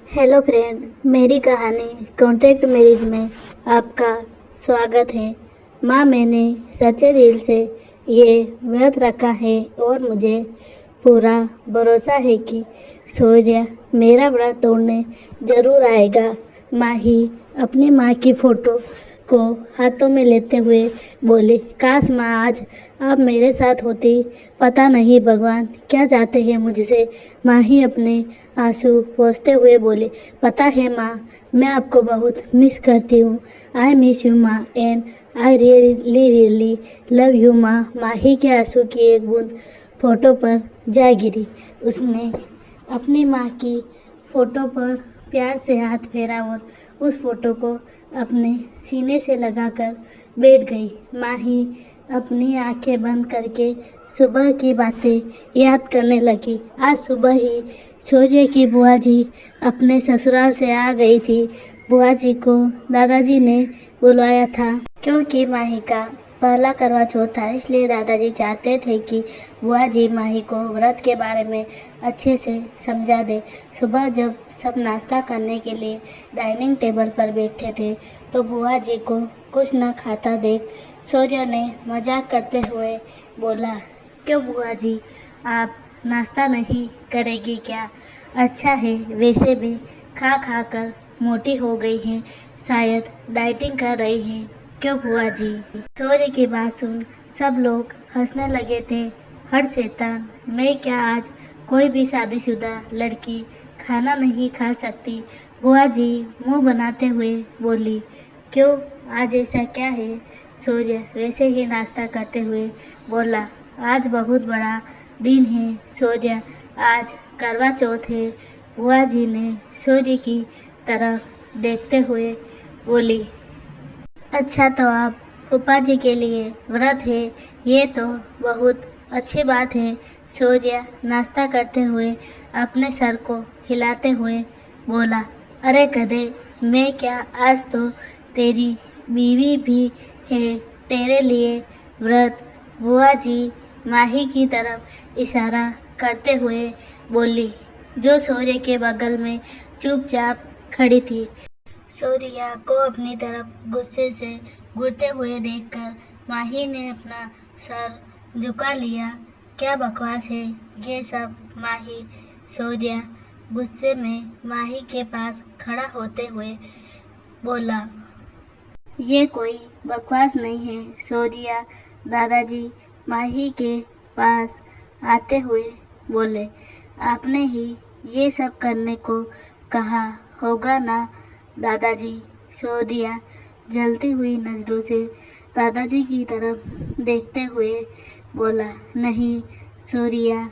Hello friend, मेरी कहानी contract marriage में आपका स्वागत है। माँ, मैंने सच्चे दिल से ये व्रत रखा है और मुझे पूरा भरोसा है कि सूर्य मेरा व्रत तोड़ने ज़रूर आएगा। माही अपनी माँ की फ़ोटो को हाथों में लेते हुए बोली, काश माँ आज आप मेरे साथ होती। पता नहीं भगवान क्या चाहते हैं मुझसे। माही अपने आंसू पोंछते हुए बोली, पता है माँ, मैं आपको बहुत मिस करती हूँ। आई मिस यू माँ and I really really love you माँ। माही के आंसू की एक बूंद फोटो पर जा गिरी। उसने अपनी माँ की फोटो पर प्यार से हाथ फेरा और उस फोटो को अपने सीने से लगाकर बैठ गई। माही अपनी आंखें बंद करके सुबह की बातें याद करने लगी। आज सुबह ही सूर्य की बुआ जी अपने ससुराल से आ गई थी। बुआ जी को दादाजी ने बुलवाया था क्योंकि माही का पहला करवा चौथ था, इसलिए दादाजी चाहते थे कि बुआ जी माही को व्रत के बारे में अच्छे से समझा दे। सुबह जब सब नाश्ता करने के लिए डाइनिंग टेबल पर बैठे थे तो बुआ जी को कुछ न खाता देख सूर्य ने मजाक करते हुए बोला, क्यों बुआ जी, आप नाश्ता नहीं करेगी क्या? अच्छा है, वैसे भी खा खा कर मोटी हो गई हैं, शायद डाइटिंग कर रही हैं। क्यों बुआ जी? सूर्य की बात सुन सब लोग हंसने लगे थे। हर शैतान, मैं क्या आज कोई भी शादीशुदा लड़की खाना नहीं खा सकती? बुआ जी मुंह बनाते हुए बोली, क्यों आज ऐसा क्या है? सूर्य वैसे ही नाश्ता करते हुए बोला, आज बहुत बड़ा दिन है सूर्य, आज करवा चौथ है। बुआ जी ने सूर्य की तरफ देखते हुए बोली, अच्छा तो आप फूफा जी के लिए व्रत है, ये तो बहुत अच्छी बात है। सूर्य नाश्ता करते हुए अपने सर को हिलाते हुए बोला, अरे गधे, मैं क्या, आज तो तेरी बीवी भी है तेरे लिए व्रत। बुआ जी माही की तरफ इशारा करते हुए बोली, जो सूर्य के बगल में चुपचाप खड़ी थी। सूर्या को अपनी तरफ गुस्से से घूरते हुए देखकर माही ने अपना सर झुका लिया। क्या बकवास है ये सब माही? सूर्या गुस्से में माही के पास खड़ा होते हुए बोला, ये कोई बकवास नहीं है सूर्या। दादाजी माही के पास आते हुए बोले, आपने ही ये सब करने को कहा होगा ना दादाजी? सूर्या जलती हुई नज़रों से दादाजी की तरफ देखते हुए बोला, नहीं सूर्या,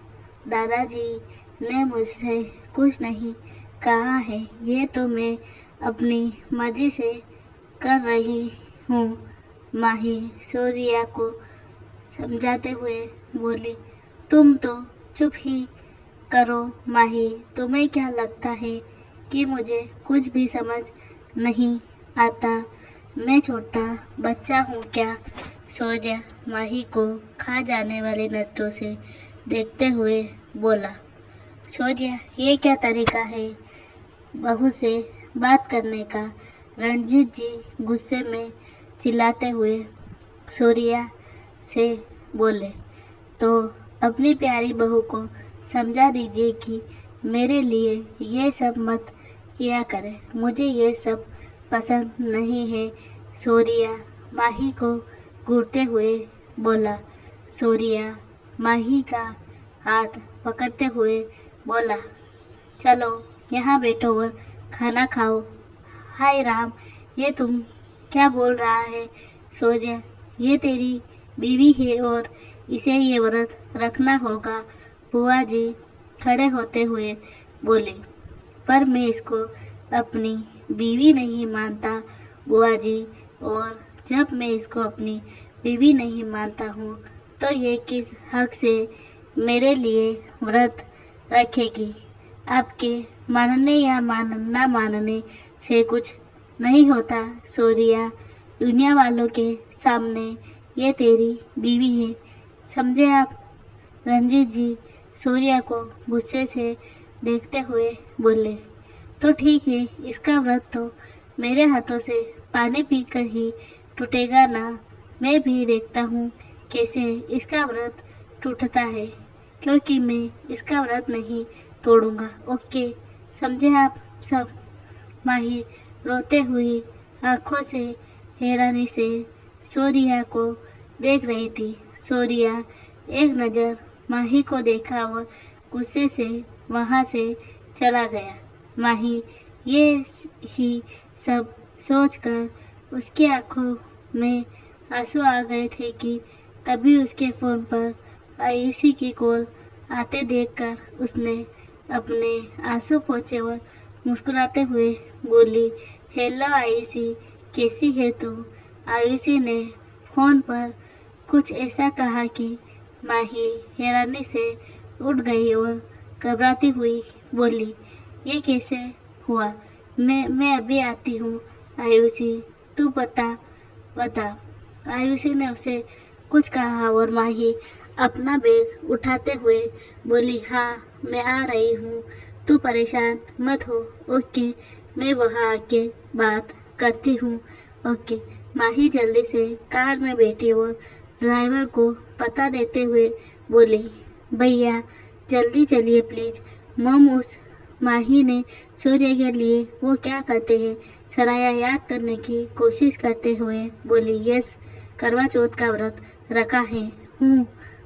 दादाजी ने मुझसे कुछ नहीं कहा है, ये तो मैं अपनी मर्जी से कर रही हूँ। माही सूर्या को समझाते हुए बोली, तुम तो चुप ही करो माही, तुम्हें क्या लगता है कि मुझे कुछ भी समझ नहीं आता? मैं छोटा बच्चा हूँ क्या? सूर्य माही को खा जाने वाली नजरों से देखते हुए बोला, सूर्य ये क्या तरीका है बहू से बात करने का? रणजीत जी गुस्से में चिल्लाते हुए सूर्या से बोले, तो अपनी प्यारी बहू को समझा दीजिए कि मेरे लिए ये सब मत किया करे, मुझे ये सब पसंद नहीं है। सूर्या माही को घूरते हुए बोला। सूर्या माही का हाथ पकड़ते हुए बोला, चलो यहाँ बैठो और खाना खाओ। हाय राम, ये तुम क्या बोल रहा है सूर्य? ये तेरी बीवी है और इसे ये व्रत रखना होगा। बुआ जी खड़े होते हुए बोले, पर मैं इसको अपनी बीवी नहीं मानता बुआ जी, और जब मैं इसको अपनी बीवी नहीं मानता हूँ तो ये किस हक से मेरे लिए व्रत रखेगी? आपके मानने या ना मानने से कुछ नहीं होता सूर्या, दुनिया वालों के सामने ये तेरी बीवी है, समझे आप? रंजीत जी सूर्या को गुस्से से देखते हुए बोले, तो ठीक है, इसका व्रत तो मेरे हाथों से पानी पीकर ही टूटेगा ना। मैं भी देखता हूँ कैसे इसका व्रत टूटता है, क्योंकि मैं इसका व्रत नहीं तोड़ूंगा। ओके, समझे आप सब? माही रोते हुई आंखों से हैरानी से सोरिया को देख रही थी। सोरिया एक नज़र माही को देखा और गुस्से से वहाँ से चला गया। माही ये ही सब सोचकर उसकी आंखों में आंसू आ गए थे कि तभी उसके फ़ोन पर आयुषी की कॉल आते देखकर उसने अपने आंसू पोंछे और मुस्कुराते हुए बोली, हेलो आयुषी, कैसी है तू? आयुषी ने फ़ोन पर कुछ ऐसा कहा कि माही हैरानी से उठ गई और घबराती हुई बोली, ये कैसे हुआ? मैं अभी आती हूँ आयुषी, तू बता। आयुषी ने उसे कुछ कहा और माही अपना बैग उठाते हुए बोली, हाँ मैं आ रही हूँ, तू परेशान मत हो। ओके, मैं वहाँ आके बात करती हूँ। ओके। माही जल्दी से कार में बैठी और ड्राइवर को पता देते हुए बोली, भैया जल्दी चलिए प्लीज़। मम उस माही ने सूर्य के लिए वो क्या कहते हैं सनाया याद करने की कोशिश करते हुए बोली, यस, करवा चौथ का व्रत रखा है।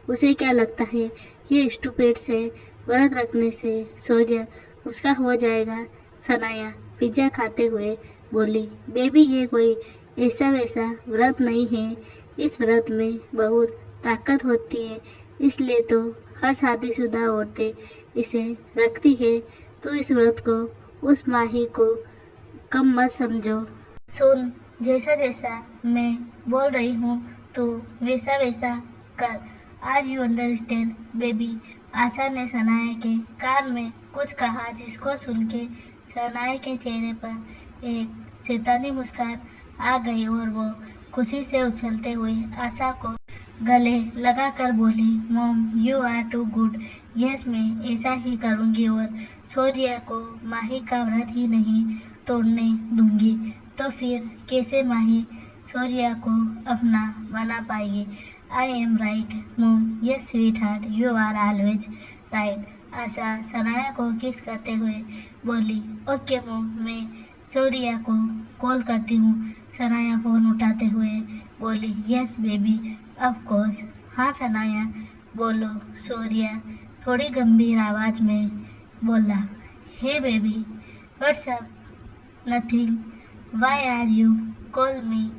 उसे क्या लगता है ये स्टूपिड से व्रत रखने से सूर्य उसका हो जाएगा? सनाया पिज्ज़ा खाते हुए बोली, बेबी ये कोई ऐसा वैसा व्रत नहीं है, इस व्रत में बहुत ताकत होती है, इसलिए तो हर शादीशुदा औरतें इसे रखती है। तो इस व्रत को उस माही को कम मत समझो। सुन, जैसा जैसा मैं बोल रही हूँ तो वैसा वैसा कर। Are you understand baby? Asha ने सनाया के कान में कुछ कहा, जिसको सुन के सनाया के चेहरे पर एक शैतानी मुस्कान आ गई और वो खुशी से उछलते हुए आशा को गले लगाकर बोली, mom you are too good. Yes, मैं ऐसा ही करूँगी और सूर्या को माही का व्रत ही नहीं तोड़ने दूंगी। तो फिर कैसे माही सूर्या को अपना बना पाएगी? I am right mom. Yes sweetheart, you are always right. Asha Sanaya को किस करते हुए बोली, ओके मॉम, मैं सूर्या को कॉल करती हूँ। सनाया फ़ोन उठाते हुए बोली, यस बेबी, ऑफ कोर्स। हाँ सनाया बोलो। सूर्या थोड़ी गंभीर आवाज़ में बोला, hey baby, what's up? Nothing. Why are you call me?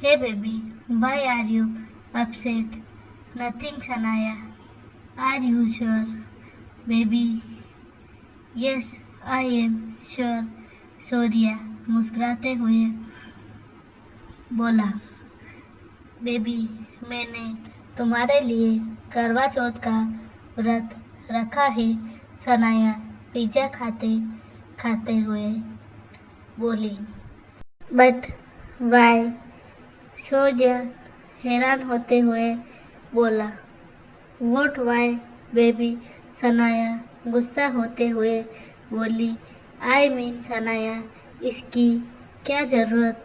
Hey baby, why are you upset? Nothing Sanaya. Are you sure baby? Yes I am sure. Surya मुस्कुराते हुए बोला, बेबी, मैंने तुम्हारे लिए करवा चौथ का व्रत रखा है। सनाया पिज्ज़ा खाते खाते हुए बोली, बट वाई? सूर्य हैरान होते हुए बोला, वोट वाई बेबी? सनाया गुस्सा होते हुए बोली, आई मीन सनाया, इसकी क्या ज़रूरत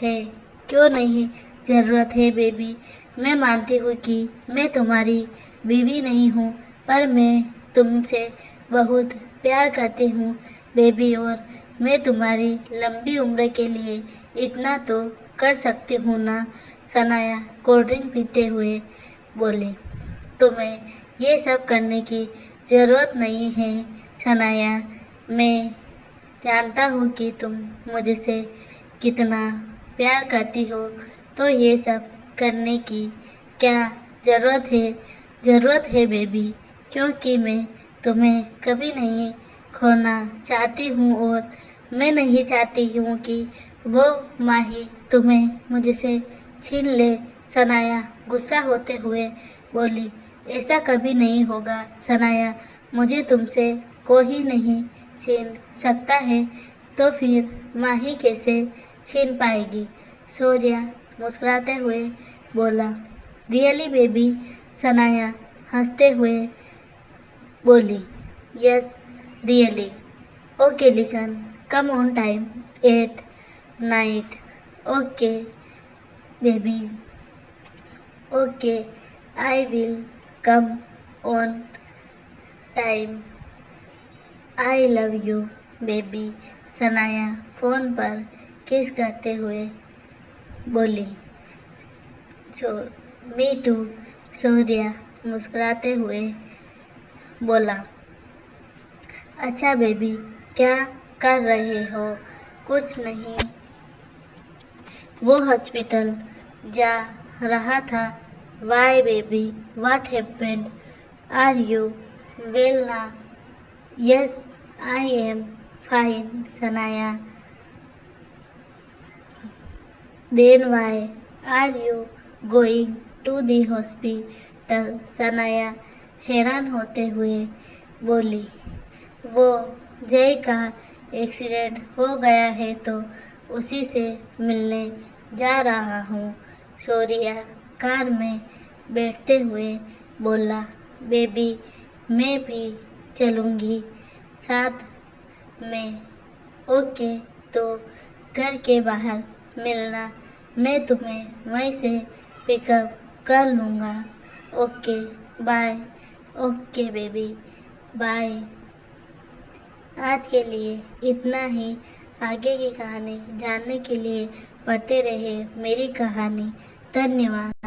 है? क्यों नहीं ज़रूरत है बेबी? मैं मानती हूँ कि मैं तुम्हारी बीवी नहीं हूँ, पर मैं तुमसे बहुत प्यार करती हूँ बेबी, और मैं तुम्हारी लंबी उम्र के लिए इतना तो कर सकती हूँ ना। सनाया कोल्ड ड्रिंक पीते हुए बोली, तुम्हें ये सब करने की ज़रूरत नहीं है सनाया। मैं जानता हूँ कि तुम मुझसे कितना प्यार करती हो, तो ये सब करने की क्या ज़रूरत है बेबी? क्योंकि मैं तुम्हें कभी नहीं खोना चाहती हूँ और मैं नहीं चाहती हूँ कि वो माही तुम्हें मुझसे छीन ले। सनाया गुस्सा होते हुए बोली, ऐसा कभी नहीं होगा सनाया, मुझे तुमसे कोई नहीं छीन सकता है, तो फिर माही कैसे छीन पाएगी? सूर्या मुस्कुराते हुए बोला, रियली बेबी? सनाया हंसते हुए बोली, yes really. Okay listen, come on time at night. Okay, baby. Okay, I will come on time. I love you, baby. Sanaya phone पर किस करते हुए बोली। मी टू, सूर्या मुस्कुराते हुए बोला। अच्छा बेबी, क्या कर रहे हो? कुछ नहीं, वो हॉस्पिटल जा रहा था। Why baby, what happened? Are you well ना? Yes, I am fine, Sanaya. Then why are you going to the hospital? Sanaya हैरान होते हुए बोली। वो जय का एक्सीडेंट हो गया है तो उसी से मिलने जा रहा हूँ। शौर्या कार में बैठते हुए बोला। बेबी, मैं भी चलूँगी साथ में। ओके, तो घर के बाहर मिलना, मैं तुम्हें वहीं से पिकअप कर लूँगा। Okay bye. Okay baby, bye. आज के लिए इतना ही। आगे की कहानी जानने के लिए पढ़ते रहे मेरी कहानी। धन्यवाद।